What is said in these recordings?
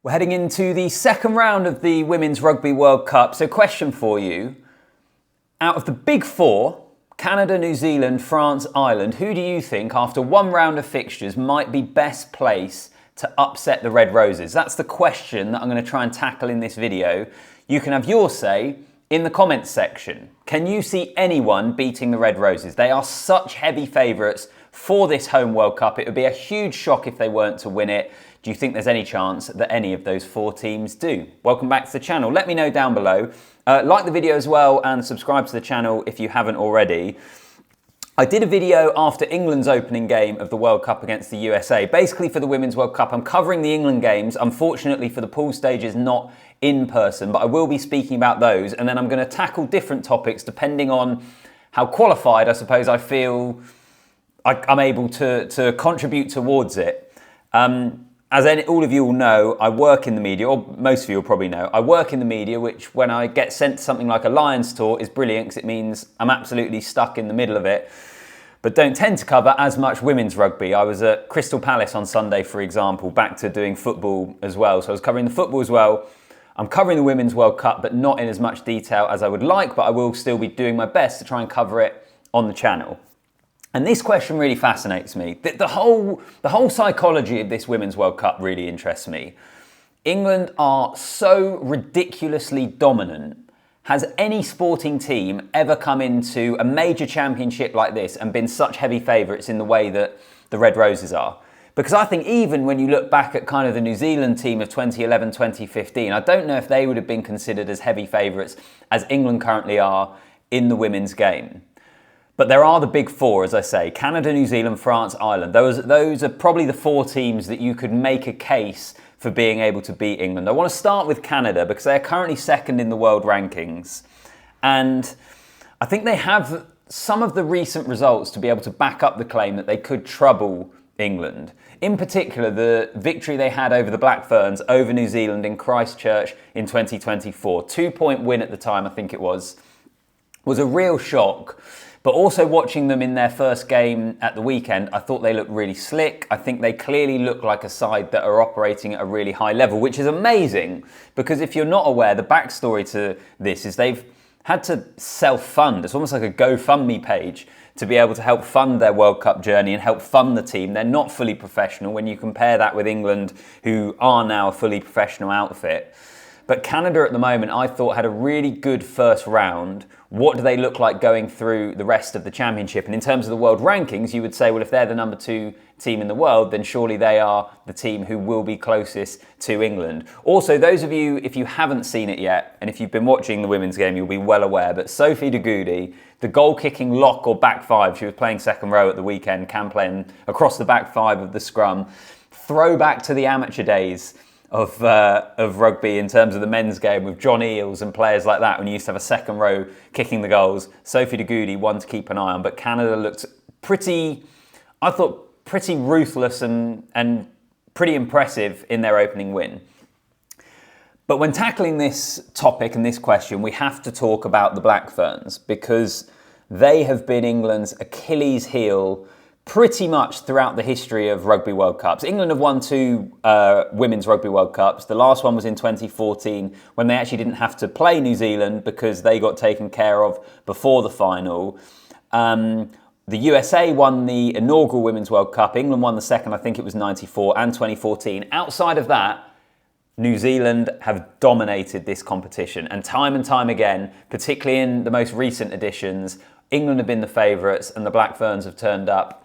We're heading into the second round of the Women's Rugby World Cup. So question for you, out of the big four, Canada, New Zealand, France, Ireland, who do you think after one round of fixtures might be best placed to upset the Red Roses? That's the question that I'm going to try and tackle in this video. You can have your say in the comments section. Can you see anyone beating the Red Roses? They are such heavy favourites for this home World Cup. It would be a huge shock if they weren't to win it. Do you think there's any chance that any of those four teams do? Welcome back to the channel. Let me know down below. Like the video as well and subscribe to the channel if you haven't already. I did a video after England's opening game of the World Cup against the USA. Basically for the Women's World Cup, I'm covering the England games. Unfortunately for the pool stages, not in person, but I will be speaking about those. And then I'm going to tackle different topics depending on how qualified, I suppose, I feel I'm able to contribute towards it. As all of you will know, I work in the media, or most of you will probably know, I work in the media, which when I get sent something like a Lions tour is brilliant because it means I'm absolutely stuck in the middle of it, but don't tend to cover as much women's rugby. I was at Crystal Palace on Sunday, for example, back to doing football as well. So I was covering the football as well. I'm covering the Women's World Cup, but not in as much detail as I would like, but I will still be doing my best to try and cover it on the channel. And this question really fascinates me. The whole psychology of this Women's World Cup really interests me. England are so ridiculously dominant. Has any sporting team ever come into a major championship like this and been such heavy favourites in the way that the Red Roses are? Because I think even when you look back at kind of the New Zealand team of 2011, 2015, I don't know if they would have been considered as heavy favourites as England currently are in the women's game. But there are the big four, as I say, Canada, New Zealand, France, Ireland. Those are probably the four teams that you could make a case for being able to beat England. I want to start with Canada because they are currently second in the world rankings. And I think they have some of the recent results to be able to back up the claim that they could trouble England. In particular, the victory they had over the Black Ferns over New Zealand in Christchurch in 2024. 2-point win at the time, I think it was a real shock. But also watching them in their first game at the weekend, I thought they looked really slick. I think they clearly look like a side that are operating at a really high level, which is amazing because if you're not aware, the backstory to this is they've had to self-fund. It's almost like a GoFundMe page to be able to help fund their World Cup journey and help fund the team. They're not fully professional when you compare that with England, who are now a fully professional outfit. But Canada at the moment, I thought, had a really good first round. What do they look like going through the rest of the championship? And in terms of the world rankings, you would say, well, if they're the number 2 team in the world, then surely they are the team who will be closest to England. Also, those of you, if you haven't seen it yet, and if you've been watching the women's game, you'll be well aware, but Sophie de Goede, the goal-kicking lock or back five, she was playing second row at the weekend, playing across the back five of the scrum, throwback to the amateur days of rugby in terms of the men's game with John Eales and players like that when you used to have a second row kicking the goals. Sophie de Goede, one to keep an eye on, but Canada looked pretty ruthless and pretty impressive in their opening win. But when tackling this topic and this question, we have to talk about the Black Ferns because they have been England's Achilles heel pretty much throughout the history of Rugby World Cups. England have won 2 Women's Rugby World Cups. The last one was in 2014 when they actually didn't have to play New Zealand because they got taken care of before the final. The USA won the inaugural Women's World Cup. England won the second, I think it was 94 and 2014. Outside of that, New Zealand have dominated this competition. And time again, particularly in the most recent editions, England have been the favourites and the Black Ferns have turned up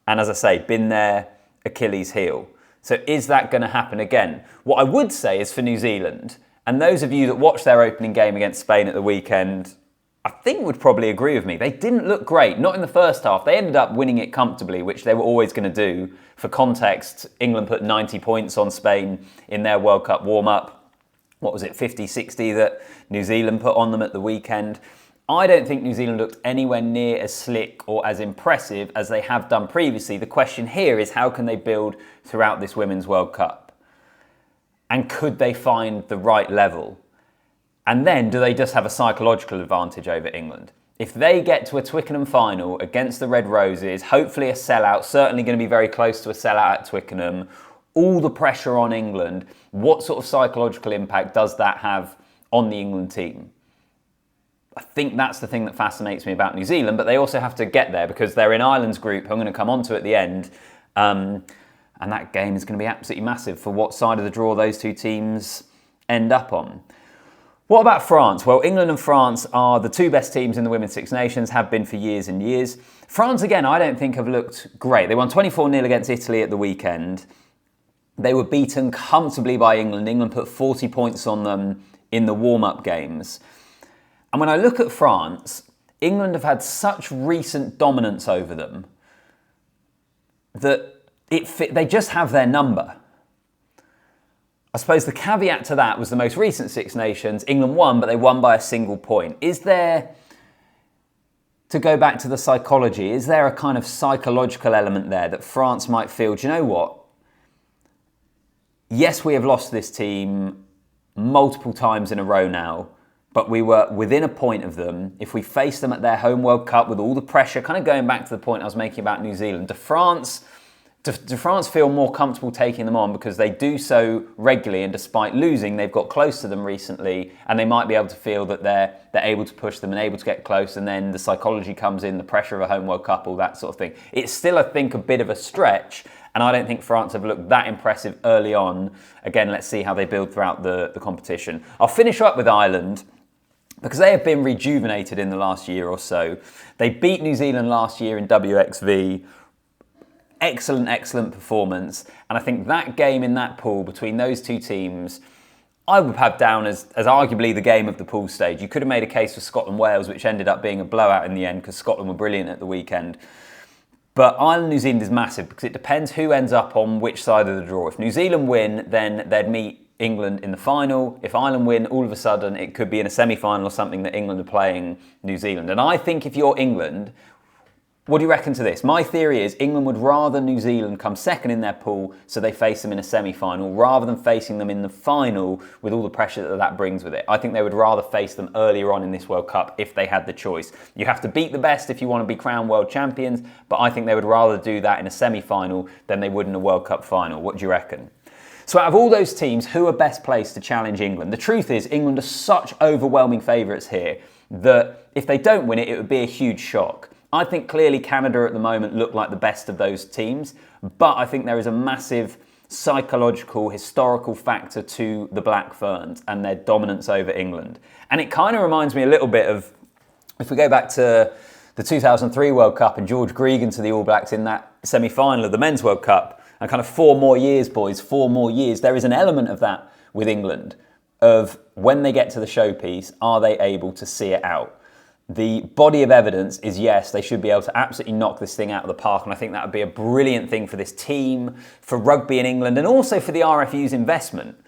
and, as I say, been their Achilles heel. So is that going to happen again? What I would say is for New Zealand, and those of you that watched their opening game against Spain at the weekend, I think would probably agree with me. They didn't look great, not in the first half. They ended up winning it comfortably, which they were always going to do. For context, England put 90 points on Spain in their World Cup warm-up. What was it, 50, 60 that New Zealand put on them at the weekend? I don't think New Zealand looked anywhere near as slick or as impressive as they have done previously. The question here is how can they build throughout this Women's World Cup? And could they find the right level? And then do they just have a psychological advantage over England? If they get to a Twickenham final against the Red Roses, hopefully a sellout, certainly going to be very close to a sellout at Twickenham, all the pressure on England. What sort of psychological impact does that have on the England team? I think that's the thing that fascinates me about New Zealand, but they also have to get there because they're in Ireland's group, who I'm going to come on to at the end. And that game is going to be absolutely massive for what side of the draw those two teams end up on. What about France? Well, England and France are the two best teams in the Women's Six Nations, have been for years and years. France, again, I don't think have looked great. They won 24-0 against Italy at the weekend. They were beaten comfortably by England. England put 40 points on them in the warm-up games. And when I look at France, England have had such recent dominance over them that they just have their number. I suppose the caveat to that was the most recent Six Nations. England won, but they won by a single point. Is there, to go back to the psychology, is there a kind of psychological element there that France might feel, do you know what? Yes, we have lost this team multiple times in a row now, but we were within a point of them. If we face them at their home World Cup with all the pressure, kind of going back to the point I was making about New Zealand, do France feel more comfortable taking them on because they do so regularly, and despite losing, they've got close to them recently, and they might be able to feel that they're able to push them and able to get close, and then the psychology comes in, the pressure of a home World Cup, all that sort of thing. It's still, I think, a bit of a stretch, and I don't think France have looked that impressive early on. Again, let's see how they build throughout the competition. I'll finish up with Ireland, because they have been rejuvenated in the last year or so. They beat New Zealand last year in WXV. Excellent performance. And I think that game in that pool between those two teams, I would have down as arguably the game of the pool stage. You could have made a case for Scotland-Wales, which ended up being a blowout in the end because Scotland were brilliant at the weekend. But Ireland-New Zealand is massive because it depends who ends up on which side of the draw. If New Zealand win, then they'd meet England in the final. If Ireland win, all of a sudden it could be in a semi-final or something that England are playing New Zealand. And I think if you're England, what do you reckon to this? My theory is England would rather New Zealand come second in their pool so they face them in a semi-final rather than facing them in the final with all the pressure that brings with it. I think they would rather face them earlier on in this World Cup if they had the choice. You have to beat the best if you want to be crowned world champions, but I think they would rather do that in a semi-final than they would in a World Cup final. What do you reckon? So out of all those teams, who are best placed to challenge England? The truth is England are such overwhelming favourites here that if they don't win it, it would be a huge shock. I think clearly Canada at the moment look like the best of those teams, but I think there is a massive psychological, historical factor to the Black Ferns and their dominance over England. And it kind of reminds me a little bit of, if we go back to the 2003 World Cup and George Gregan to the All Blacks in that semi-final of the Men's World Cup, and kind of 4 more years, boys, 4 more years. There is an element of that with England, of when they get to the showpiece, are they able to see it out? The body of evidence is yes, they should be able to absolutely knock this thing out of the park, and I think that would be a brilliant thing for this team, for rugby in England, and also for the RFU's investment.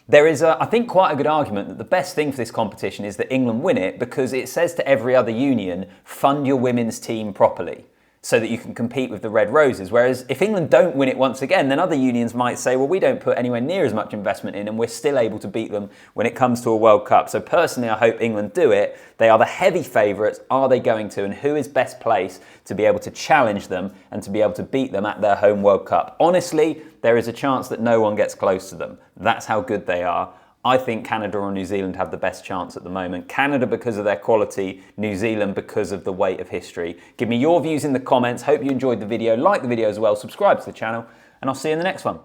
There is, I think, quite a good argument that the best thing for this competition is that England win it because it says to every other union, fund your women's team properly so that you can compete with the Red Roses. Whereas if England don't win it once again, then other unions might say, well, we don't put anywhere near as much investment in and we're still able to beat them when it comes to a World Cup. So personally, I hope England do it. They are the heavy favourites. Are they going to? And who is best placed to be able to challenge them and to be able to beat them at their home World Cup? Honestly, there is a chance that no one gets close to them. That's how good they are. I think Canada or New Zealand have the best chance at the moment. Canada because of their quality, New Zealand because of the weight of history. Give me your views in the comments. Hope you enjoyed the video. Like the video as well. Subscribe to the channel and I'll see you in the next one.